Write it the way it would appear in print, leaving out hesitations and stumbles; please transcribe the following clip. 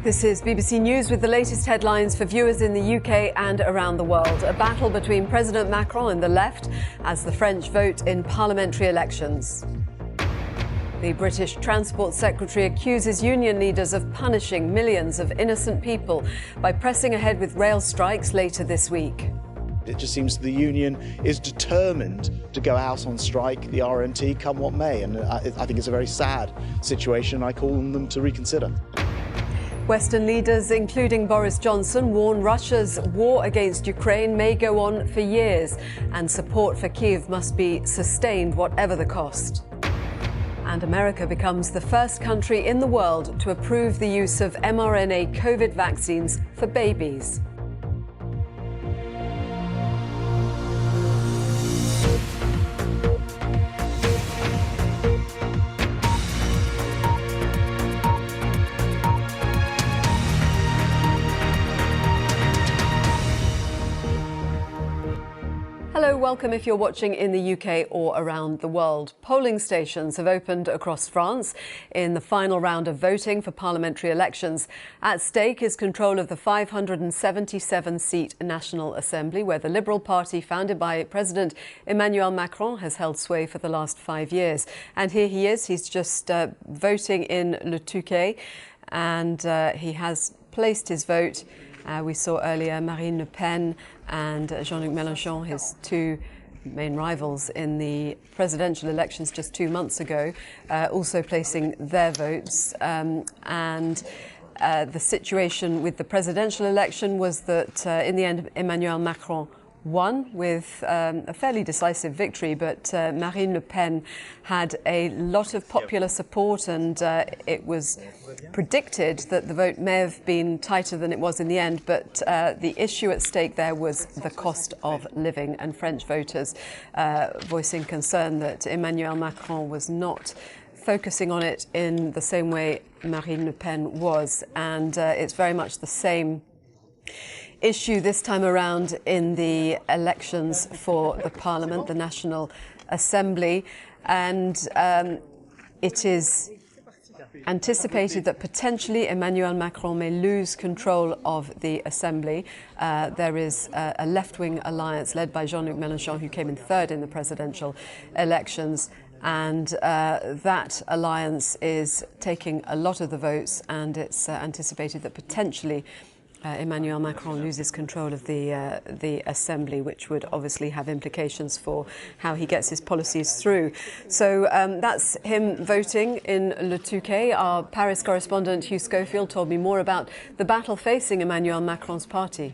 This is BBC News with the latest headlines for viewers in the UK and around the world. A battle between President Macron and the left as the French vote in parliamentary elections. The British Transport Secretary accuses union leaders of punishing millions of innocent people by pressing ahead with rail strikes later this week. It just seems the union is determined to go out on strike, the RMT, come what may. And I think it's a very sad situation. I call on them to reconsider. Western leaders, including Boris Johnson, warn Russia's war against Ukraine may go on for years and support for Kyiv must be sustained whatever the cost. And America becomes the first country in the world to approve the use of mRNA COVID vaccines for babies. Hello, welcome if you're watching in the UK or around the world. Polling stations have opened across France in the final round of voting for parliamentary elections. At stake is control of the 577-seat National Assembly, where the Liberal Party, founded by President Emmanuel Macron, has held sway for the last 5 years. And here he is, he's just voting in Le Touquet, and he has placed his vote. We saw earlier Marine Le Pen and Jean-Luc Mélenchon, his two main rivals in the presidential elections just 2 months ago, also placing their votes. The situation with the presidential election was that in the end Emmanuel Macron won with a fairly decisive victory, but Marine Le Pen had a lot of popular support, and it was predicted that the vote may have been tighter than it was in the end. But the issue at stake there was the cost of living, and French voters voicing concern that Emmanuel Macron was not focusing on it in the same way Marine Le Pen was. And it's very much the same issue this time around in the elections for the Parliament, the National Assembly, and it is anticipated that potentially Emmanuel Macron may lose control of the Assembly. There is a left-wing alliance led by Jean-Luc Mélenchon, who came in third in the presidential elections, and that alliance is taking a lot of the votes, and it's anticipated that potentially Emmanuel Macron loses control of the Assembly, which would obviously have implications for how he gets his policies through. So that's him voting in Le Touquet. Our Paris correspondent Hugh Schofield told me more about the battle facing Emmanuel Macron's party.